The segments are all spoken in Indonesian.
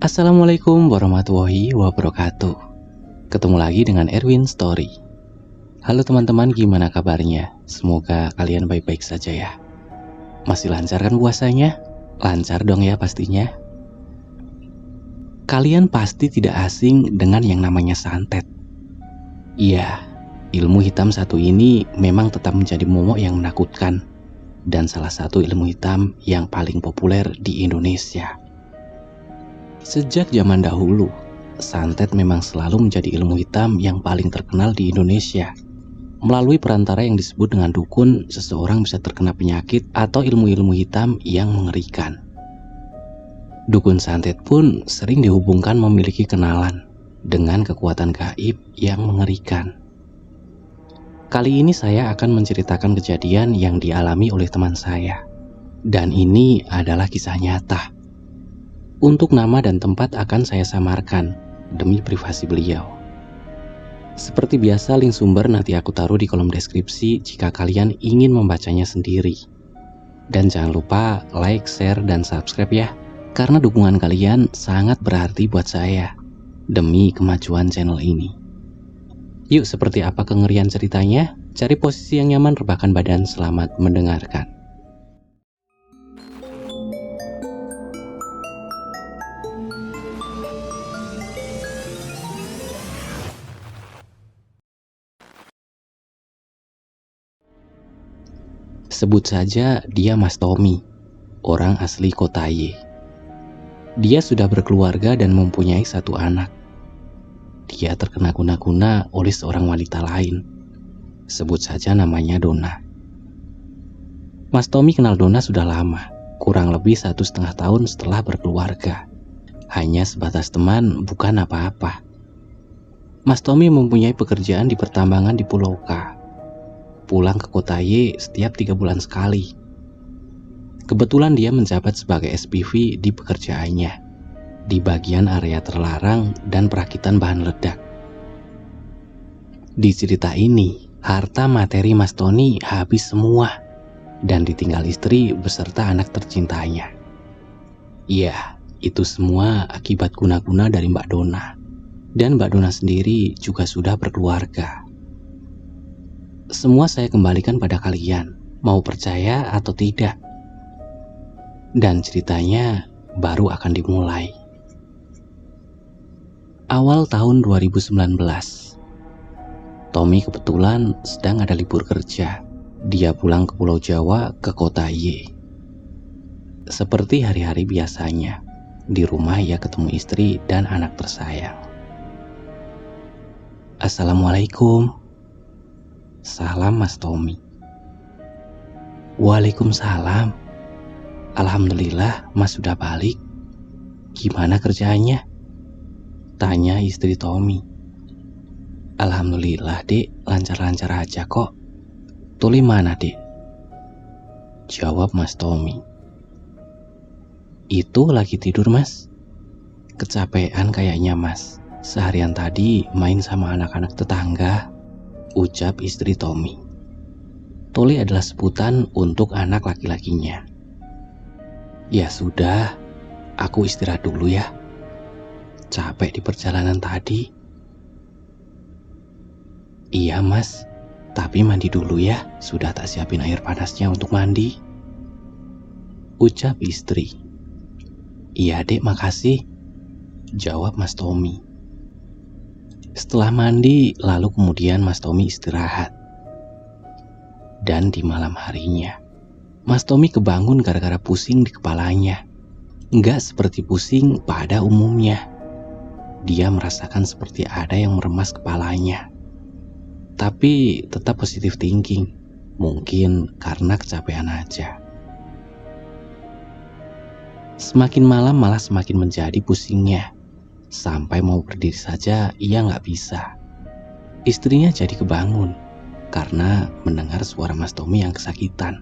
Assalamualaikum warahmatullahi wabarakatuh. Ketemu lagi dengan Erwin Story. Halo teman-teman, gimana kabarnya? Semoga kalian baik-baik saja ya. Masih lancar kan puasanya? Lancar dong ya pastinya. Kalian pasti tidak asing dengan yang namanya santet. Iya, ilmu hitam satu ini memang tetap menjadi momok yang menakutkan, dan salah satu ilmu hitam yang paling populer di Indonesia. Sejak zaman dahulu, santet memang selalu menjadi ilmu hitam yang paling terkenal di Indonesia. Melalui perantara yang disebut dengan dukun, seseorang bisa terkena penyakit atau ilmu-ilmu hitam yang mengerikan. Dukun santet pun sering dihubungkan memiliki kenalan dengan kekuatan gaib yang mengerikan. Kali ini saya akan menceritakan kejadian yang dialami oleh teman saya. Dan ini adalah kisah nyata. Untuk nama dan tempat akan saya samarkan demi privasi beliau. Seperti biasa, link sumber nanti aku taruh di kolom deskripsi jika kalian ingin membacanya sendiri. Dan jangan lupa like, share, dan subscribe ya, karena dukungan kalian sangat berarti buat saya demi kemajuan channel ini. Yuk, seperti apa kengerian ceritanya? Cari posisi yang nyaman, rebahkan badan, selamat mendengarkan. Sebut saja dia Mas Tommy, orang asli kota Y. Dia sudah berkeluarga dan mempunyai satu anak. Dia terkena guna-guna oleh seorang wanita lain. Sebut saja namanya Donna. Mas Tommy kenal Donna sudah lama, kurang lebih 1,5 tahun setelah berkeluarga. Hanya sebatas teman, bukan apa-apa. Mas Tommy mempunyai pekerjaan di pertambangan di Pulau K. Pulang ke kota Y setiap 3 bulan sekali. Kebetulan dia menjabat sebagai SPV di pekerjaannya, di bagian area terlarang dan perakitan bahan ledak. Di cerita ini, harta materi Mas Tony habis semua dan ditinggal istri beserta anak tercintanya. Iya, itu semua akibat guna-guna dari Mbak Donna. Dan Mbak Donna sendiri juga sudah berkeluarga. Semua saya kembalikan pada kalian, mau percaya atau tidak. Dan ceritanya baru akan dimulai. Awal tahun 2019, Tommy kebetulan sedang ada libur kerja. Dia pulang ke Pulau Jawa ke kota Y. Seperti hari-hari biasanya, di rumah ia ketemu istri dan anak tersayang. Assalamualaikum. Salam Mas Tommy. Waalaikumsalam. Alhamdulillah Mas sudah balik. Gimana kerjaannya? Tanya istri Tommy. Alhamdulillah dek, lancar-lancar aja kok. Tuli mana dek? Jawab Mas Tommy. Itu lagi tidur Mas. Kecapean kayaknya Mas. Seharian tadi main sama anak-anak tetangga. Ucap istri Tommy. Tuli adalah sebutan untuk anak laki-lakinya. Ya sudah, aku istirahat dulu ya. Capek di perjalanan tadi. Iya Mas, tapi mandi dulu ya. Sudah tak siapin air panasnya untuk mandi. Ucap istri. Iya dek, makasih. Jawab Mas Tommy. Setelah mandi, lalu kemudian Mas Tommy istirahat. Dan di malam harinya, Mas Tommy kebangun gara-gara pusing di kepalanya. Enggak seperti pusing pada umumnya. Dia merasakan seperti ada yang meremas kepalanya. Tapi tetap positive thinking. Mungkin karena kecapean aja. Semakin malam malah semakin menjadi pusingnya. Sampai mau berdiri saja ia nggak bisa. Istrinya jadi kebangun karena mendengar suara Mas Tommy yang kesakitan.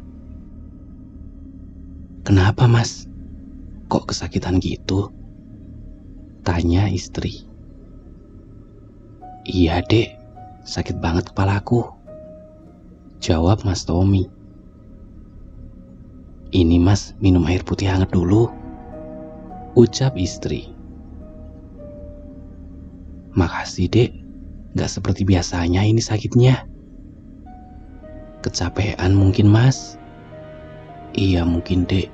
Kenapa Mas? Kok kesakitan gitu? Tanya istri. Iya dek, sakit banget kepalaku. Jawab Mas Tommy. Ini Mas minum air putih hangat dulu. Ucap istri. Makasih dek, gak seperti biasanya ini sakitnya. Kecapean mungkin mas? Iya mungkin dek,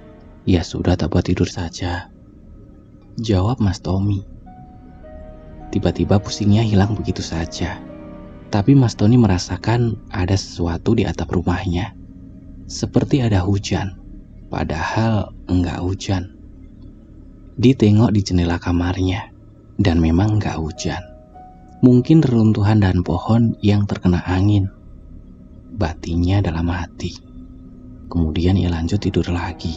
ya sudah tak buat tidur saja, jawab Mas Tommy. Tiba-tiba pusingnya hilang begitu saja. Tapi Mas Tony merasakan ada sesuatu di atap rumahnya. Seperti ada hujan, padahal enggak hujan. Ditengok di jendela kamarnya, dan memang enggak hujan. Mungkin reruntuhan dahan pohon yang terkena angin. Batinnya dalam hati. Kemudian ia lanjut tidur lagi.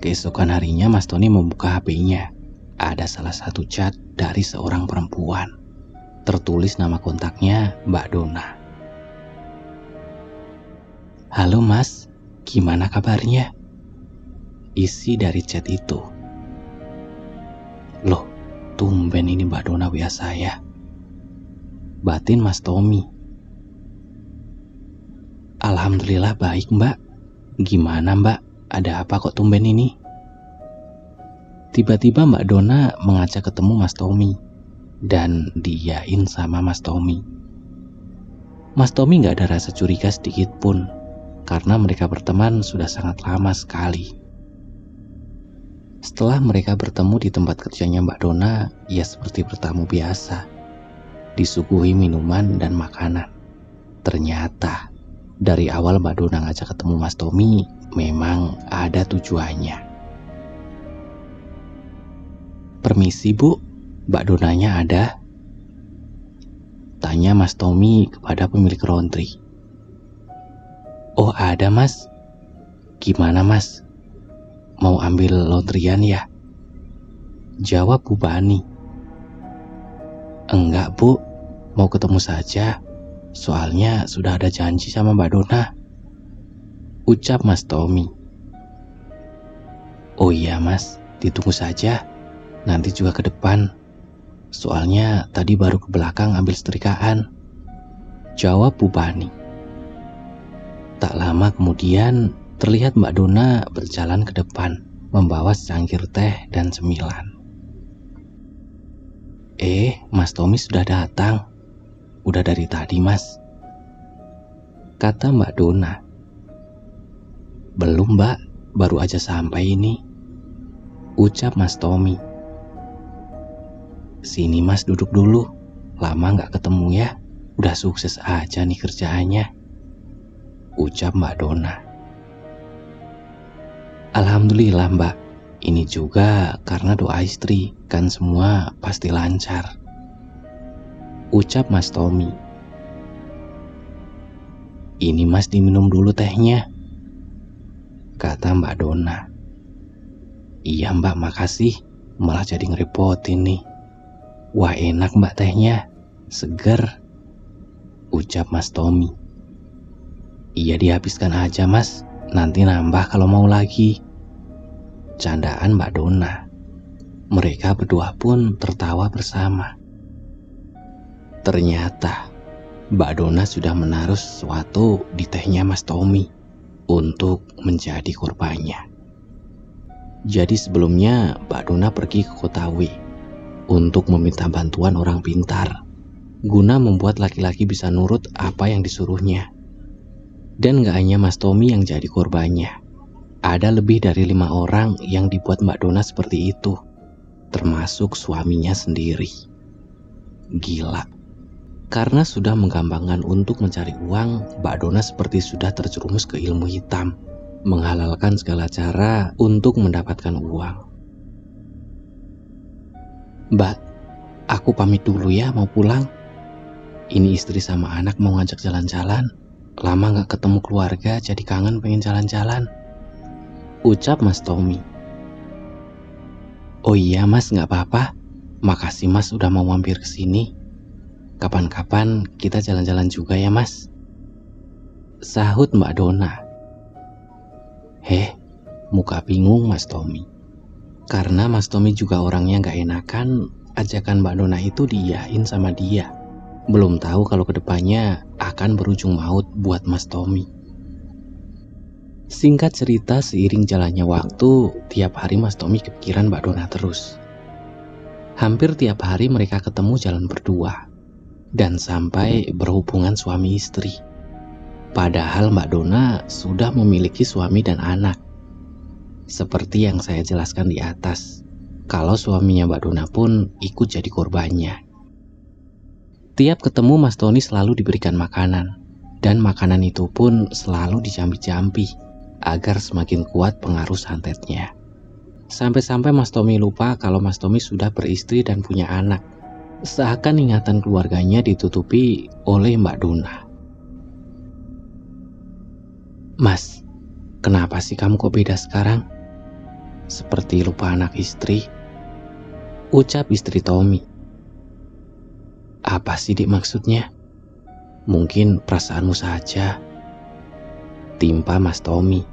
Keesokan harinya Mas Tony membuka HP-nya. Ada salah satu chat dari seorang perempuan. Tertulis nama kontaknya Mbak Dona. Halo mas, gimana kabarnya? Isi dari chat itu. Loh, tumben ini Mbak Dona WA saya, batin Mas Tommy. Alhamdulillah baik mbak. Gimana mbak, ada apa kok tumben ini? Tiba-tiba Mbak Dona mengajak ketemu Mas Tommy dan diiyain sama Mas Tommy. Mas Tommy gak ada rasa curiga sedikit pun karena mereka berteman sudah sangat lama sekali. Setelah mereka bertemu di tempat kerjanya Mbak Dona, ya seperti bertamu biasa, disuguhi minuman dan makanan. Ternyata dari awal Mbak Dona ngajak ketemu Mas Tommy memang ada tujuannya. Permisi bu, Mbak Donanya ada? Tanya Mas Tommy kepada pemilik laundry. Oh ada mas. Gimana mas? Mau ambil laundryan ya? Jawab Bu Bani. Enggak bu, mau ketemu saja. Soalnya sudah ada janji sama Mbak Dona, ucap Mas Tommy. Oh iya mas, ditunggu saja. Nanti juga ke depan. Soalnya tadi baru ke belakang ambil setrikaan, jawab Bu Bani. Tak lama kemudian terlihat Mbak Dona berjalan ke depan membawa secangkir teh dan cemilan. Mas Tommy sudah datang. Udah dari tadi mas, kata Mbak Dona. Belum mbak, baru aja sampai ini, ucap Mas Tommy. Sini mas duduk dulu, lama gak ketemu ya. Udah sukses aja nih kerjaannya, ucap Mbak Dona. Alhamdulillah mbak, ini juga karena doa istri, kan semua pasti lancar, ucap Mas Tommy. Ini mas diminum dulu tehnya, kata Mbak Dona. Iya mbak makasih, malah jadi ngerepotin nih. Wah enak mbak tehnya, seger, ucap Mas Tommy. Iya dihabiskan aja mas, nanti nambah kalau mau lagi, candaan Mbak Dona. Mereka berdua pun tertawa bersama. Ternyata Mbak Dona sudah menaruh sesuatu di tehnya Mas Tommy untuk menjadi korbannya. Jadi sebelumnya Mbak Dona pergi ke kota W untuk meminta bantuan orang pintar guna membuat laki-laki bisa nurut apa yang disuruhnya. Dan gak hanya Mas Tommy yang jadi korbannya, ada lebih dari 5 orang yang dibuat Mbak Dona seperti itu, termasuk suaminya sendiri. Gila. Karena sudah menggampangkan untuk mencari uang, Mbak Dona seperti sudah terjerumus ke ilmu hitam, menghalalkan segala cara untuk mendapatkan uang. Mbak, aku pamit dulu ya, mau pulang. Ini istri sama anak mau ngajak jalan-jalan. Lama gak ketemu keluarga, jadi kangen pengen jalan-jalan, ucap Mas Tommy. Oh iya mas, gak apa-apa. Makasih mas udah mau mampir ke sini. Kapan-kapan kita jalan-jalan juga ya mas, sahut Mbak Dona. Muka bingung Mas Tommy. Karena Mas Tommy juga orangnya gak enakan, ajakan Mbak Dona itu diiyain sama dia. Belum tahu kalau kedepannya akan berujung maut buat Mas Tommy. Singkat cerita, seiring jalannya waktu, tiap hari Mas Tommy kepikiran Mbak Dona terus. Hampir tiap hari mereka ketemu jalan berdua dan sampai berhubungan suami istri. Padahal Mbak Dona sudah memiliki suami dan anak. Seperti yang saya jelaskan di atas, kalau suaminya Mbak Dona pun ikut jadi korbannya. Tiap ketemu Mas Tony selalu diberikan makanan, dan makanan itu pun selalu dicampi-campi agar semakin kuat pengaruh santetnya. Sampai-sampai Mas Tommy lupa kalau Mas Tommy sudah beristri dan punya anak. Seakan ingatan keluarganya ditutupi oleh Mbak Dona. "Mas, kenapa sih kamu kok beda sekarang? Seperti lupa anak istri," ucap istri Tommy. "Apa sih dik maksudnya?" "Mungkin perasaanmu saja," timpa Mas Tommy.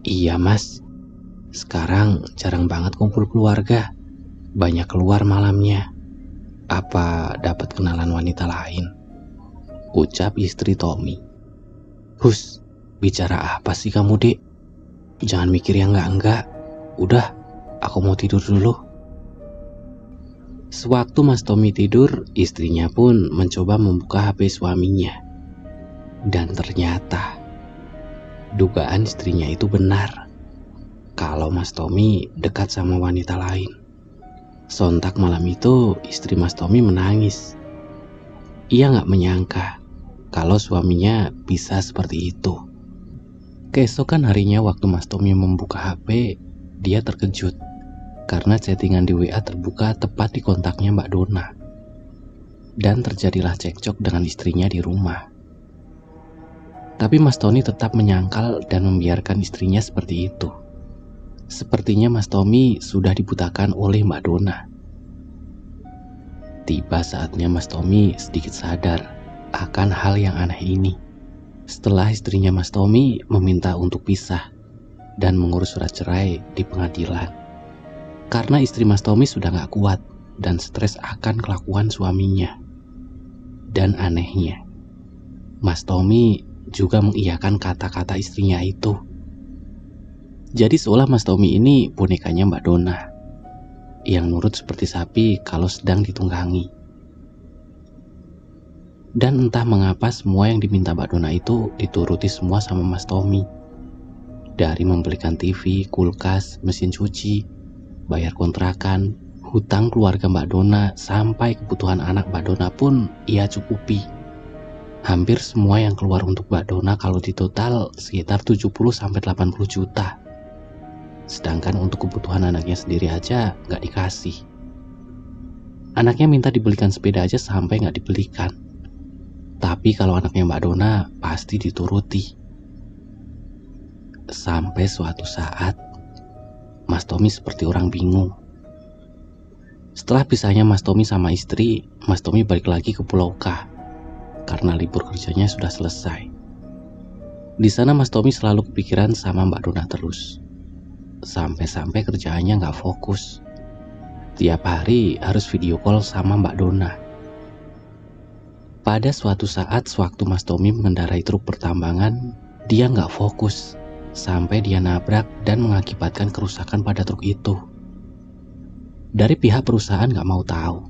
"Iya mas, sekarang jarang banget kumpul keluarga. Banyak keluar malamnya. Apa dapat kenalan wanita lain?" ucap istri Tommy. "Hus, bicara apa sih kamu dek? Jangan mikir yang enggak-enggak. Udah, aku mau tidur dulu." Sewaktu Mas Tommy tidur, istrinya pun mencoba membuka HP suaminya. Dan ternyata dugaan istrinya itu benar, kalau Mas Tommy dekat sama wanita lain. Sontak malam itu istri Mas Tommy menangis. Ia gak menyangka kalau suaminya bisa seperti itu. Keesokan harinya waktu Mas Tommy membuka HP, dia terkejut karena chattingan di WA terbuka tepat di kontaknya Mbak Dona. Dan terjadilah cekcok dengan istrinya di rumah. Tapi Mas Tony tetap menyangkal dan membiarkan istrinya seperti itu. Sepertinya Mas Tommy sudah dibutakan oleh Mbak Dona. Tiba saatnya Mas Tommy sedikit sadar akan hal yang aneh ini. Setelah istrinya Mas Tommy meminta untuk pisah dan mengurus surat cerai di pengadilan. Karena istri Mas Tommy sudah gak kuat dan stres akan kelakuan suaminya. Dan anehnya, Mas Tommy juga mengiyakan kata-kata istrinya itu. Jadi seolah Mas Tommy ini bonekanya Mbak Dona, yang nurut seperti sapi kalau sedang ditunggangi. Dan entah mengapa semua yang diminta Mbak Dona itu dituruti semua sama Mas Tommy. Dari membelikan TV, kulkas, mesin cuci, bayar kontrakan, hutang keluarga Mbak Dona, sampai kebutuhan anak Mbak Dona pun ia cukupi. Hampir semua yang keluar untuk Mbak Dona kalau ditotal sekitar 70-80 juta. Sedangkan untuk kebutuhan anaknya sendiri aja gak dikasih. Anaknya minta dibelikan sepeda aja sampai gak dibelikan. Tapi kalau anaknya Mbak Dona pasti dituruti. Sampai suatu saat Mas Tommy seperti orang bingung. Setelah pisahnya Mas Tommy sama istri, Mas Tommy balik lagi ke Pulau K karena libur kerjanya sudah selesai. Di sana Mas Tommy selalu kepikiran sama Mbak Dona terus. Sampai-sampai kerjaannya gak fokus. Tiap hari harus video call sama Mbak Dona. Pada suatu saat sewaktu Mas Tommy mengendarai truk pertambangan, dia gak fokus sampai dia nabrak dan mengakibatkan kerusakan pada truk itu. Dari pihak perusahaan gak mau tahu.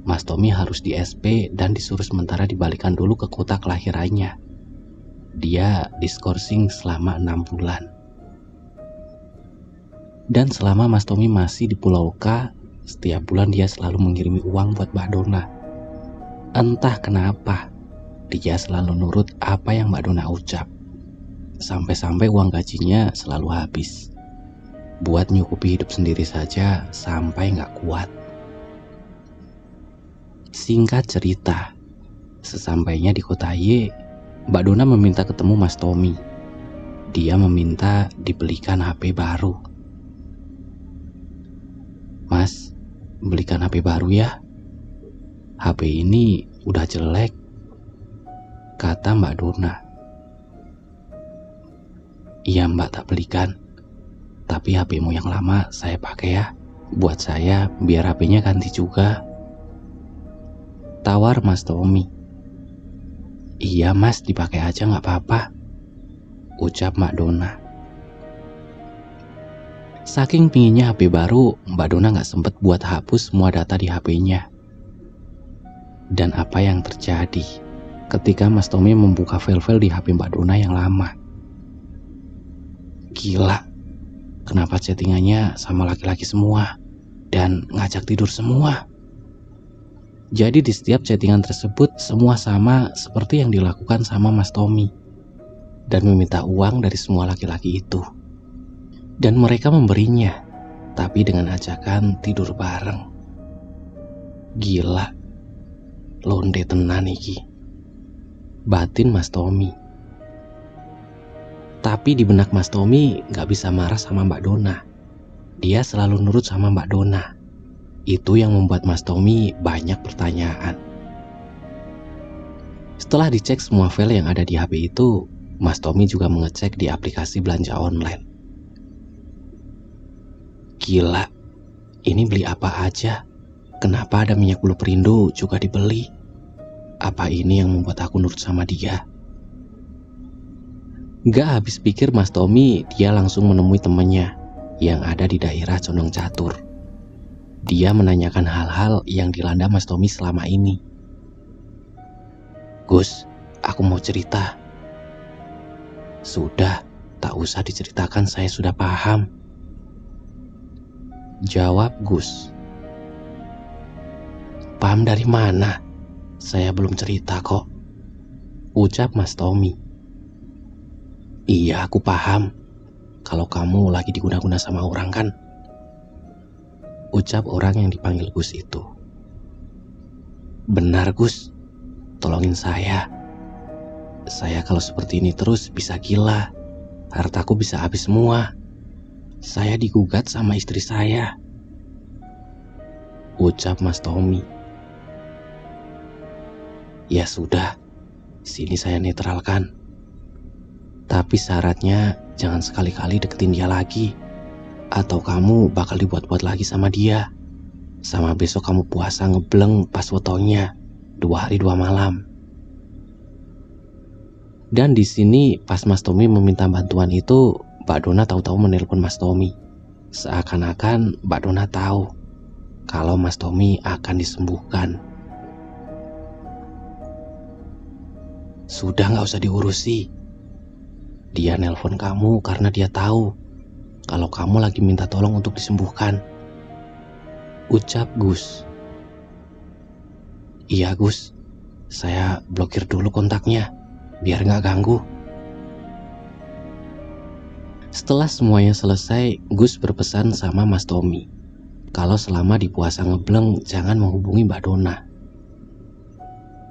Mas Tommy harus di SP dan disuruh sementara dibalikan dulu ke kota kelahirannya. Dia diskorsing selama 6 bulan. Dan selama Mas Tommy masih di Pulau K, setiap bulan dia selalu mengirimi uang buat Mbak Dona. Entah kenapa, dia selalu nurut apa yang Mbak Dona ucap. Sampai-sampai uang gajinya selalu habis. Buat nyukupi hidup sendiri saja sampai gak kuat. Singkat cerita, sesampainya di kota Y, Mbak Dona meminta ketemu Mas Tommy. Dia meminta dibelikan HP baru. "Mas, belikan HP baru ya. HP ini udah jelek," kata Mbak Dona. "Iya Mbak, tak belikan. Tapi HP-mu yang lama saya pakai ya. Buat saya biar HP-nya ganti juga," tawar Mas Tommy. "Iya mas, dipakai aja gak apa-apa," ucap Mbak Dona. Saking pinginnya HP baru, Mbak Dona gak sempet buat hapus semua data di HP-nya. Dan apa yang terjadi ketika Mas Tommy membuka file-file di HP Mbak Dona yang lama? Gila, kenapa chattingannya sama laki-laki semua dan ngajak tidur semua? Jadi di setiap chattingan tersebut semua sama seperti yang dilakukan sama Mas Tommy, dan meminta uang dari semua laki-laki itu. Dan mereka memberinya, tapi dengan ajakan tidur bareng. Gila, londe tenan iki, batin Mas Tommy. Tapi di benak Mas Tommy gak bisa marah sama Mbak Dona. Dia selalu nurut sama Mbak Dona. Itu yang membuat Mas Tommy banyak pertanyaan. Setelah dicek semua file yang ada di HP itu, Mas Tommy juga mengecek di aplikasi belanja online. Gila, ini beli apa aja? Kenapa ada minyak bulu perindu juga dibeli? Apa ini yang membuat aku nurut sama dia? Gak habis pikir Mas Tommy, dia langsung menemui temannya yang ada di daerah Condong Catur. Dia menanyakan hal-hal yang dilanda Mas Tommy selama ini. Gus, aku mau cerita. Sudah, tak usah diceritakan, saya sudah paham, jawab Gus. Paham dari mana? Saya belum cerita kok, ucap Mas Tommy. Iya, aku paham. Kalau kamu lagi diguna-guna sama orang kan? Ucap orang yang dipanggil Gus itu. Benar Gus, tolongin saya. Saya kalau seperti ini terus bisa gila. Hartaku bisa habis semua. Saya digugat sama istri saya, ucap Mas Tommy. Ya sudah, sini saya netralkan. Tapi syaratnya jangan sekali-kali deketin dia lagi, atau kamu bakal dibuat-buat lagi sama dia. Sama besok kamu puasa ngebleng pas wetonnya 2 hari 2 malam. Dan di sini pas Mas Tommy meminta bantuan itu, Mbak Dona tahu-tahu menelpon Mas Tommy. Seakan-akan Mbak Dona tahu kalau Mas Tommy akan disembuhkan. Sudah gak usah diurusi. Dia nelpon kamu karena dia tahu kalau kamu lagi minta tolong untuk disembuhkan, ucap Gus. Iya Gus, saya blokir dulu kontaknya biar gak ganggu. Setelah semuanya selesai, Gus berpesan sama Mas Tommy kalau selama di puasa ngebleng jangan menghubungi Mbak Dona.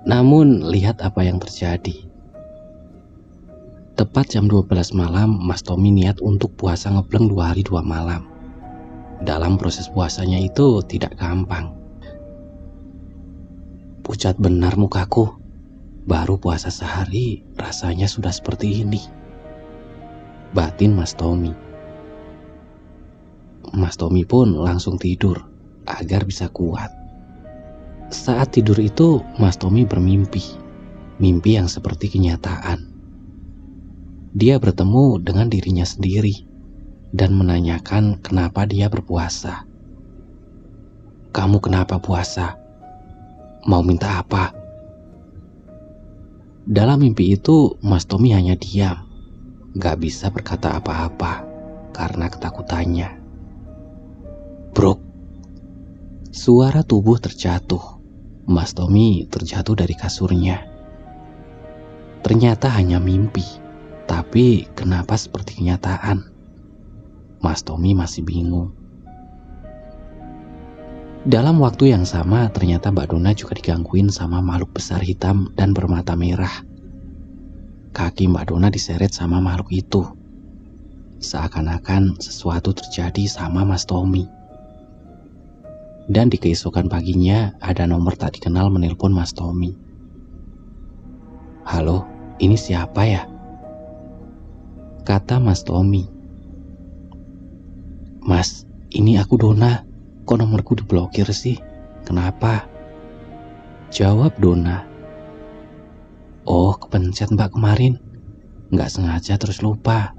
Namun lihat apa yang terjadi. Tepat jam 12 malam, Mas Tommy niat untuk puasa ngebleng 2 hari 2 malam. Dalam proses puasanya itu tidak gampang. Pucat benar mukaku, baru puasa sehari rasanya sudah seperti ini, batin Mas Tommy. Mas Tommy pun langsung tidur agar bisa kuat. Saat tidur itu Mas Tommy bermimpi, mimpi yang seperti kenyataan. Dia bertemu dengan dirinya sendiri dan menanyakan kenapa dia berpuasa. Kamu kenapa puasa? Mau minta apa? Dalam mimpi itu Mas Tommy hanya diam, gak bisa berkata apa-apa karena ketakutannya. Brok, suara tubuh terjatuh. Mas Tommy terjatuh dari kasurnya. Ternyata hanya mimpi, tapi kenapa seperti kenyataan? Mas Tommy masih bingung. Dalam waktu yang sama, ternyata Mbak Dona juga digangguin sama makhluk besar hitam dan bermata merah. Kaki Mbak Dona diseret sama makhluk itu. Seakan-akan sesuatu terjadi sama Mas Tommy. Dan di keesokan paginya ada nomor tak dikenal menelpon Mas Tommy. Halo, ini siapa ya? Kata Mas Tommy. Mas, ini aku Dona. Kok nomorku diblokir sih? Kenapa? Jawab Dona. Oh, kepencet Mbak kemarin. Nggak sengaja terus lupa,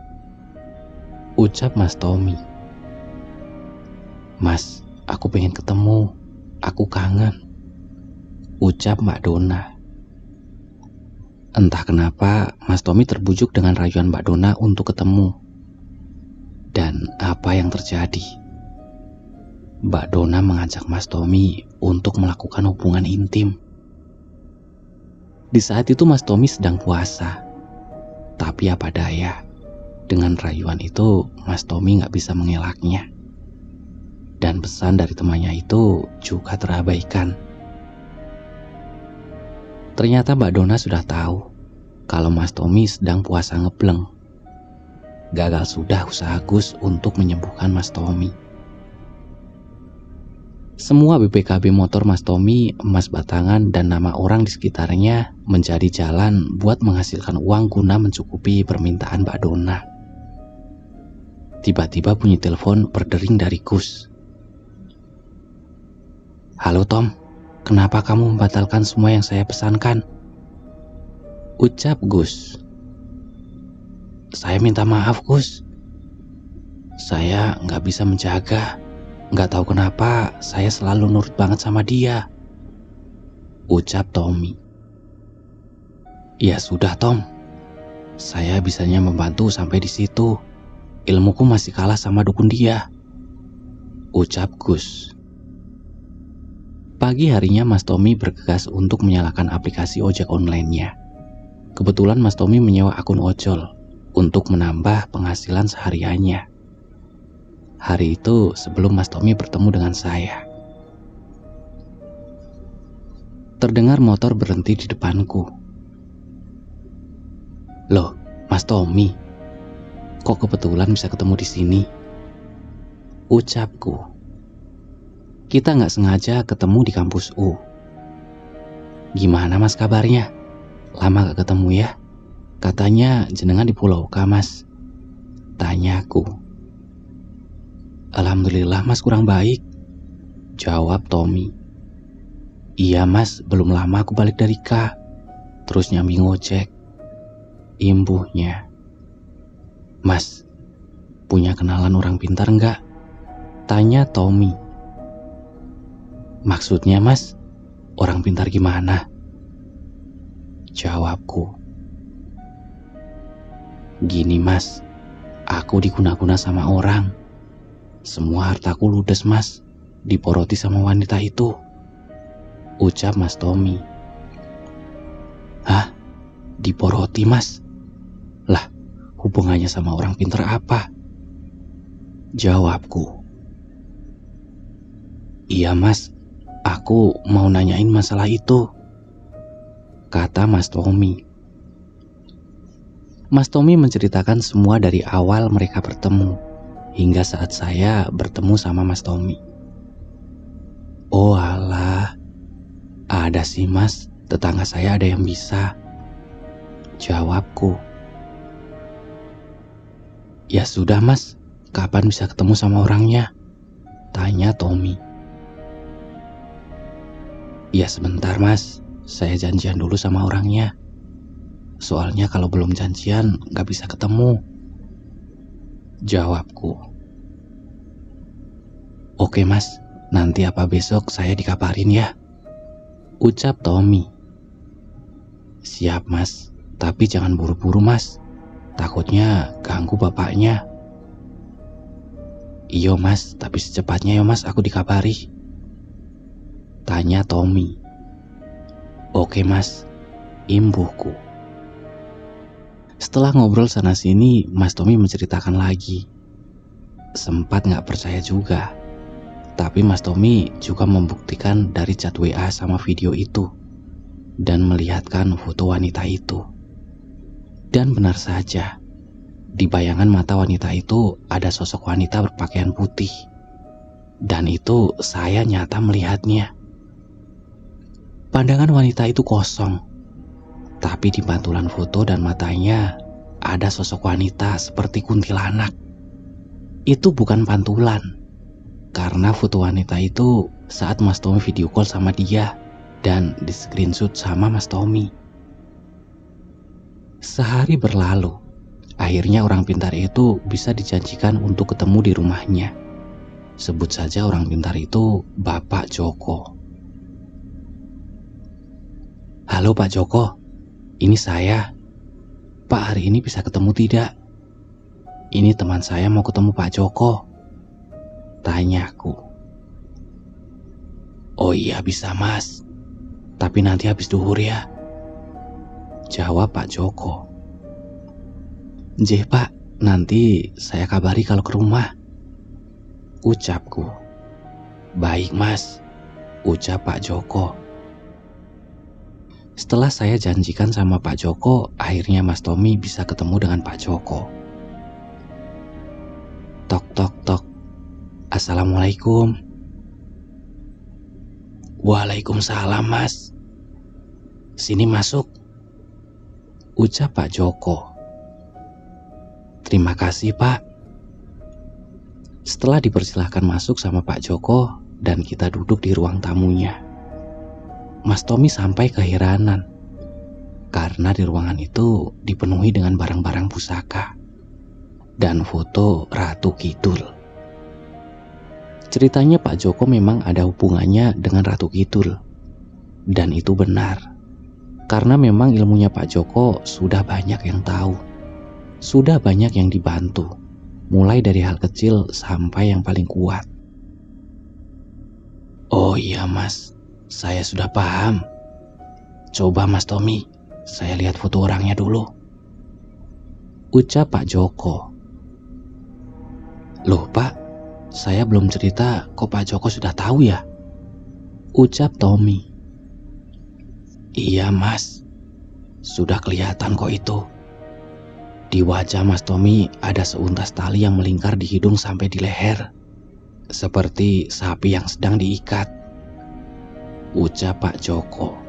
ucap Mas Tommy. "Mas, aku pengen ketemu. Aku kangen," ucap Mbak Dona. Entah kenapa Mas Tommy terbujuk dengan rayuan Mbak Dona untuk ketemu. Dan apa yang terjadi? Mbak Dona mengajak Mas Tommy untuk melakukan hubungan intim. Di saat itu Mas Tommy sedang puasa. Tapi apa daya, dengan rayuan itu Mas Tommy gak bisa mengelaknya. Dan pesan dari temannya itu juga terabaikan. Ternyata Mbak Dona sudah tahu kalau Mas Tommy sedang puasa ngebleng. Gagal sudah usaha Gus untuk menyembuhkan Mas Tommy. Semua BPKB motor Mas Tommy, emas batangan, dan nama orang di sekitarnya menjadi jalan buat menghasilkan uang guna mencukupi permintaan Mbak Dona. Tiba-tiba bunyi telepon berdering dari Gus. "Halo Tom, kenapa kamu membatalkan semua yang saya pesankan?" ucap Gus. "Saya minta maaf Gus. Saya nggak bisa menjaga. Nggak tahu kenapa saya selalu nurut banget sama dia," ucap Tommy. "Ya sudah Tom, saya bisanya membantu sampai di situ. Ilmuku masih kalah sama dukun dia," ucap Gus. Pagi harinya Mas Tommy bergegas untuk menyalakan aplikasi ojek online-nya. Kebetulan Mas Tommy menyewa akun ojol untuk menambah penghasilan sehariannya. Hari itu sebelum Mas Tommy bertemu dengan saya. Terdengar motor berhenti di depanku. "Loh, Mas Tommy, kok kebetulan bisa ketemu di sini?" ucapku. "Kita nggak sengaja ketemu di kampus U. Gimana Mas kabarnya? Lama gak ketemu ya? Katanya jenengan di Pulau K, Mas," tanyaku. "Alhamdulillah Mas kurang baik," jawab Tommy. "Iya Mas, belum lama aku balik dari K, terus nyambi ngojek," imbuhnya. "Mas, punya kenalan orang pintar nggak?" tanya Tommy. "Maksudnya Mas, orang pintar gimana?" jawabku. "Gini Mas, aku diguna-guna sama orang. Semua hartaku ludes Mas, diporoti sama wanita itu," ucap Mas Tommy. "Hah? Diporoti Mas? Lah, hubungannya sama orang pintar apa?" jawabku. "Iya Mas, aku mau nanyain masalah itu," kata Mas Tommy. Mas Tommy menceritakan semua dari awal mereka bertemu hingga saat saya bertemu sama Mas Tommy. "Oh alah, ada sih Mas, tetangga saya ada yang bisa," jawabku. "Ya sudah Mas, kapan bisa ketemu sama orangnya?" tanya Tommy. "Ya sebentar Mas, saya janjian dulu sama orangnya. Soalnya kalau belum janjian gak bisa ketemu," jawabku. "Oke Mas, nanti apa besok saya dikabarin ya," ucap Tommy. "Siap Mas, tapi jangan buru-buru Mas, takutnya ganggu bapaknya." "Iyo Mas, tapi secepatnya ya Mas aku dikabari," tanya Tommy. "Oke Mas," imbuhku. Setelah ngobrol sana-sini, Mas Tommy menceritakan lagi. Sempat gak percaya juga. Tapi Mas Tommy juga membuktikan dari chat WA sama video itu. Dan melihatkan foto wanita itu. Dan benar saja, di bayangan mata wanita itu ada sosok wanita berpakaian putih. Dan itu saya nyata melihatnya. Pandangan wanita itu kosong. Tapi di pantulan foto dan matanya ada sosok wanita seperti kuntilanak. Itu bukan pantulan, karena foto wanita itu saat Mas Tommy video call sama dia dan di screenshot sama Mas Tommy. Sehari berlalu, akhirnya orang pintar itu bisa dijanjikan untuk ketemu di rumahnya. Sebut saja orang pintar itu Bapak Joko. Halo Pak Joko, ini saya. Pak, hari ini bisa ketemu tidak? Ini teman saya mau ketemu Pak Joko, tanyaku. Oh iya bisa mas, tapi nanti habis duhur ya, jawab Pak Joko. Jeh Pak, nanti saya kabari kalau ke rumah, ucapku. Baik mas, ucap Pak Joko. Setelah saya janjikan sama Pak Joko, akhirnya Mas Tommy bisa ketemu dengan Pak Joko. Tok tok tok. Assalamualaikum. Waalaikumsalam mas. Sini masuk, ucap Pak Joko. Terima kasih Pak. Setelah dipersilahkan masuk sama Pak Joko dan kita duduk di ruang tamunya, Mas Tommy sampai keheranan karena di ruangan itu dipenuhi dengan barang-barang pusaka dan foto Ratu Kidul. Ceritanya Pak Joko memang ada hubungannya dengan Ratu Kidul, dan itu benar karena memang ilmunya Pak Joko sudah banyak yang tahu, sudah banyak yang dibantu, mulai dari hal kecil sampai yang paling kuat. Oh iya mas, saya sudah paham. Coba Mas Tommy, saya lihat foto orangnya dulu, ucap Pak Joko. Loh Pak, saya belum cerita kok Pak Joko sudah tahu ya, ucap Tommy. Iya mas, sudah kelihatan kok itu. Di wajah Mas Tommy ada seuntas tali yang melingkar di hidung sampai di leher, seperti sapi yang sedang diikat, ucap Pak Joko.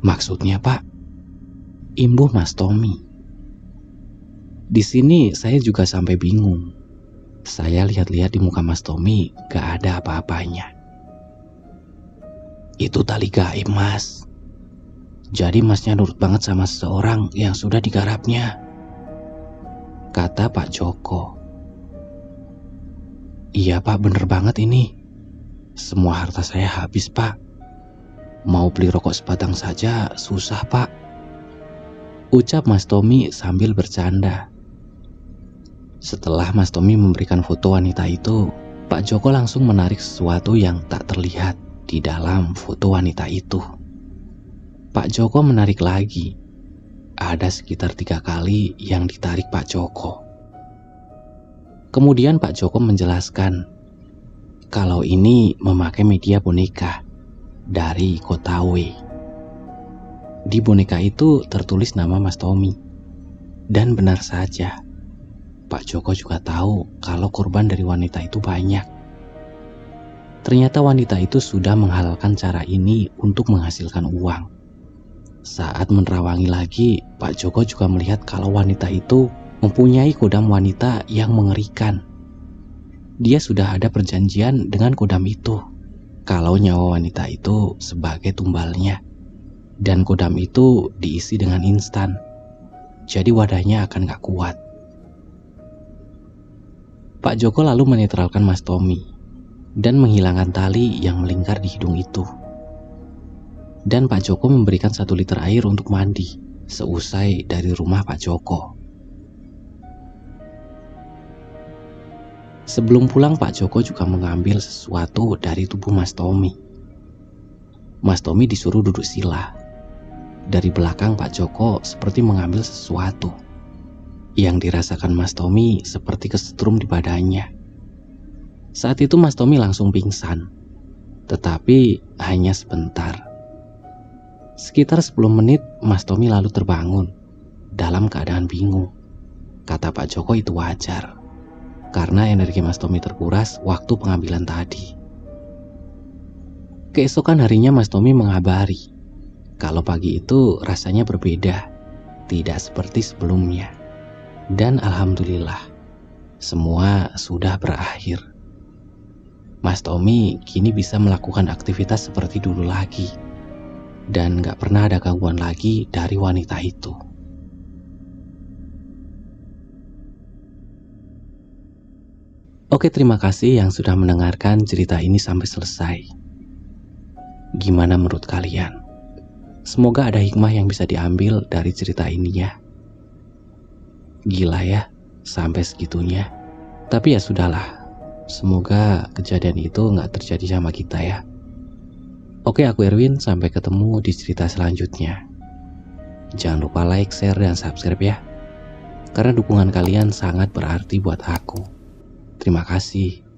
Maksudnya Pak, imbuh Mas Tommy. Di sini saya juga sampai bingung. Saya lihat-lihat di muka Mas Tommy gak ada apa-apanya. Itu tali gaib mas. Jadi masnya nurut banget sama seseorang yang sudah digarapnya, kata Pak Joko. Iya Pak, bener banget ini. Semua harta saya habis Pak. Mau beli rokok sebatang saja susah Pak, ucap Mas Tommy sambil bercanda. Setelah Mas Tommy memberikan foto wanita itu, Pak Joko langsung menarik sesuatu yang tak terlihat di dalam foto wanita itu. Pak Joko menarik lagi. Ada sekitar 3 kali yang ditarik Pak Joko. Kemudian Pak Joko menjelaskan kalau ini memakai media boneka dari Kotawe. Di boneka itu tertulis nama Mas Tommy. Dan benar saja, Pak Joko juga tahu kalau korban dari wanita itu banyak. Ternyata wanita itu sudah menghalalkan cara ini untuk menghasilkan uang. Saat menerawangi lagi, Pak Joko juga melihat kalau wanita itu mempunyai kodam wanita yang mengerikan. Dia sudah ada perjanjian dengan kodam itu, kalau nyawa wanita itu sebagai tumbalnya. Dan kodam itu diisi dengan instan, jadi wadahnya akan gak kuat. Pak Joko lalu menetralkan Mas Tommy dan menghilangkan tali yang melingkar di hidung itu. Dan Pak Joko memberikan 1 liter air untuk mandi seusai dari rumah Pak Joko. Sebelum pulang, Pak Joko juga mengambil sesuatu dari tubuh Mas Tommy. Mas Tommy disuruh duduk sila. Dari belakang Pak Joko seperti mengambil sesuatu. Yang dirasakan Mas Tommy seperti kesetrum di badannya. Saat itu Mas Tommy langsung pingsan, tetapi hanya sebentar. Sekitar 10 menit Mas Tommy lalu terbangun dalam keadaan bingung. Kata Pak Joko itu wajar, karena energi Mas Tommy terkuras waktu pengambilan tadi. Keesokan harinya Mas Tommy mengabari kalau pagi itu rasanya berbeda, tidak seperti sebelumnya. Dan alhamdulillah, semua sudah berakhir. Mas Tommy kini bisa melakukan aktivitas seperti dulu lagi. Dan gak pernah ada gangguan lagi dari wanita itu. Oke, terima kasih yang sudah mendengarkan cerita ini sampai selesai. Gimana menurut kalian? Semoga ada hikmah yang bisa diambil dari cerita ini ya. Gila ya, sampai segitunya. Tapi ya sudahlah, semoga kejadian itu nggak terjadi sama kita ya. Oke, aku Erwin, sampai ketemu di cerita selanjutnya. Jangan lupa like, share, dan subscribe ya. Karena dukungan kalian sangat berarti buat aku. Terima kasih.